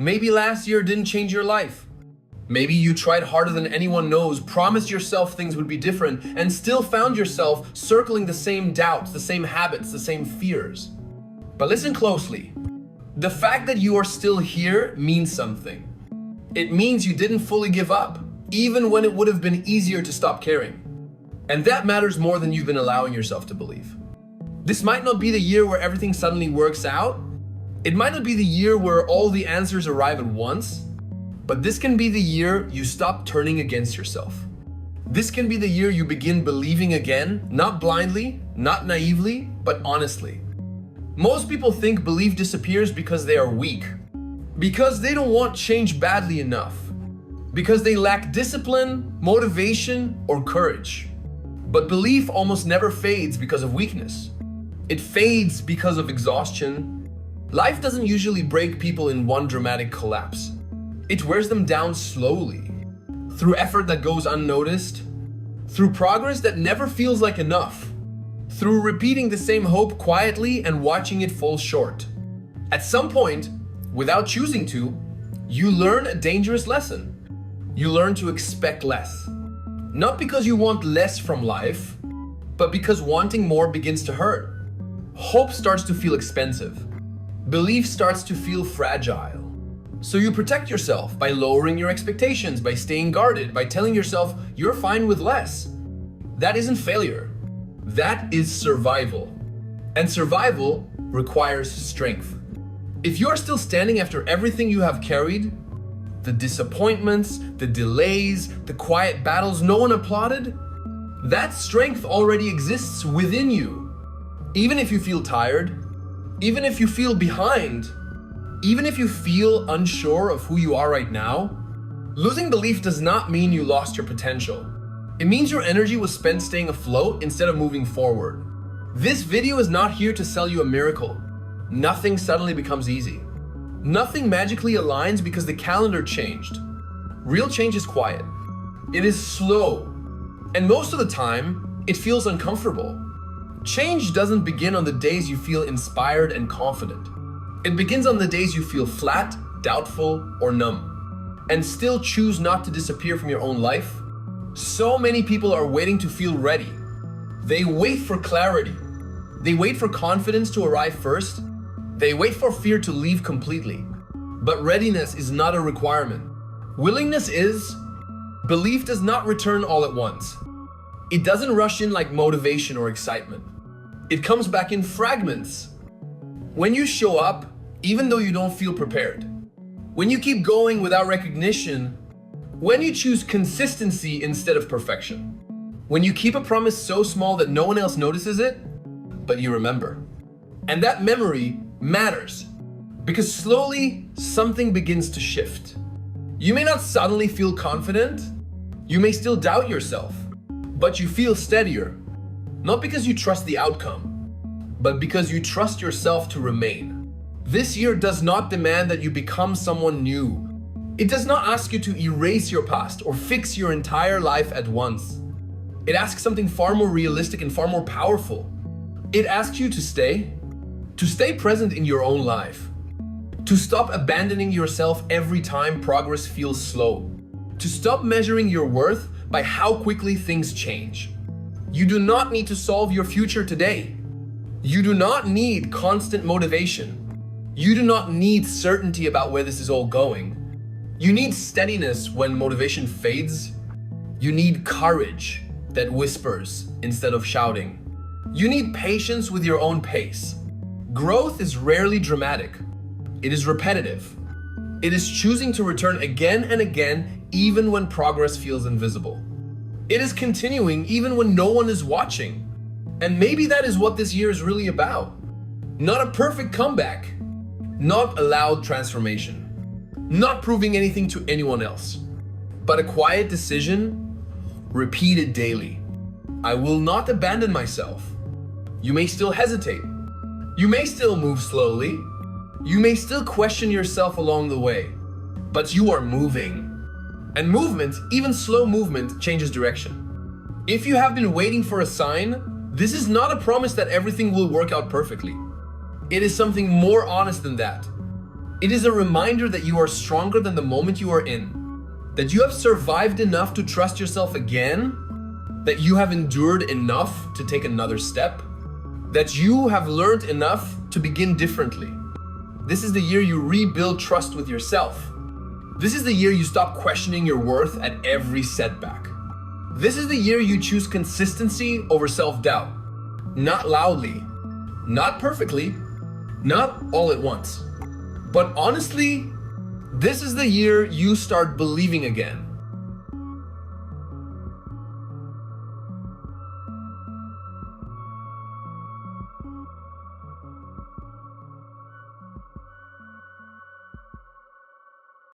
Maybe last year didn't change your life. Maybe you tried harder than anyone knows, promised yourself things would be different, and still found yourself circling the same doubts, the same habits, the same fears. But listen closely. The fact that you are still here means something. It means you didn't fully give up, even when it would have been easier to stop caring. And that matters more than you've been allowing yourself to believe. This might not be the year where everything suddenly works out. It might not be the year where all the answers arrive at once. But this can be the year you stop turning against yourself. This can be the year you begin believing again, not blindly, not naively, but honestly. Most people think belief disappears because they are weak, because they don't want change badly enough, because they lack discipline, motivation, or courage. But belief almost never fades because of weakness. It fades because of exhaustion. Life doesn't usually break people in one dramatic collapse. It wears them down slowly, through effort that goes unnoticed, through progress that never feels like enough, through repeating the same hope quietly and watching it fall short. At some point, without choosing to, you learn a dangerous lesson. You learn to expect less. Not because you want less from life, but because wanting more begins to hurt. Hope starts to feel expensive. Belief starts to feel fragile. So you protect yourself by lowering your expectations, by staying guarded, by telling yourself you're fine with less. That isn't failure. That is survival. And survival requires strength. If you're still standing after everything you have carried, the disappointments, the delays, the quiet battles no one applauded, that strength already exists within you. Even if you feel tired, even if you feel behind, even if you feel unsure of who you are right now, losing belief does not mean you lost your potential. It means your energy was spent staying afloat instead of moving forward. This video is not here to sell you a miracle. Nothing suddenly becomes easy. Nothing magically aligns because the calendar changed. Real change is quiet. It is slow. And most of the time, it feels uncomfortable. Change doesn't begin on the days you feel inspired and confident. It begins on the days you feel flat, doubtful, or numb, and still choose not to disappear from your own life. So many people are waiting to feel ready. They wait for clarity. They wait for confidence to arrive first. They wait for fear to leave completely. But readiness is not a requirement. Willingness is. Belief does not return all at once. It doesn't rush in like motivation or excitement. It comes back in fragments. When you show up, even though you don't feel prepared, when you keep going without recognition, when you choose consistency instead of perfection, when you keep a promise so small that no one else notices it, but you remember. And that memory matters because slowly something begins to shift. You may not suddenly feel confident, you may still doubt yourself, but you feel steadier, not because you trust the outcome, but because you trust yourself to remain. This year does not demand that you become someone new. It does not ask you to erase your past or fix your entire life at once. It asks something far more realistic and far more powerful. It asks you to stay present in your own life, to stop abandoning yourself every time progress feels slow, to stop measuring your worth by how quickly things change. You do not need to solve your future today. You do not need constant motivation. You do not need certainty about where this is all going. You need steadiness when motivation fades. You need courage that whispers instead of shouting. You need patience with your own pace. Growth is rarely dramatic. It is repetitive. It is choosing to return again and again, even when progress feels invisible. It is continuing even when no one is watching. And maybe that is what this year is really about. Not a perfect comeback, not a loud transformation, not proving anything to anyone else, but a quiet decision repeated daily. I will not abandon myself. You may still hesitate. You may still move slowly. You may still question yourself along the way, but you are moving. And movement, even slow movement, changes direction. If you have been waiting for a sign, this is not a promise that everything will work out perfectly. It is something more honest than that. It is a reminder that you are stronger than the moment you are in, that you have survived enough to trust yourself again, that you have endured enough to take another step, that you have learned enough to begin differently. This is the year you rebuild trust with yourself. This is the year you stop questioning your worth at every setback. This is the year you choose consistency over self-doubt. Not loudly, not perfectly, not all at once. But honestly, this is the year you start believing again.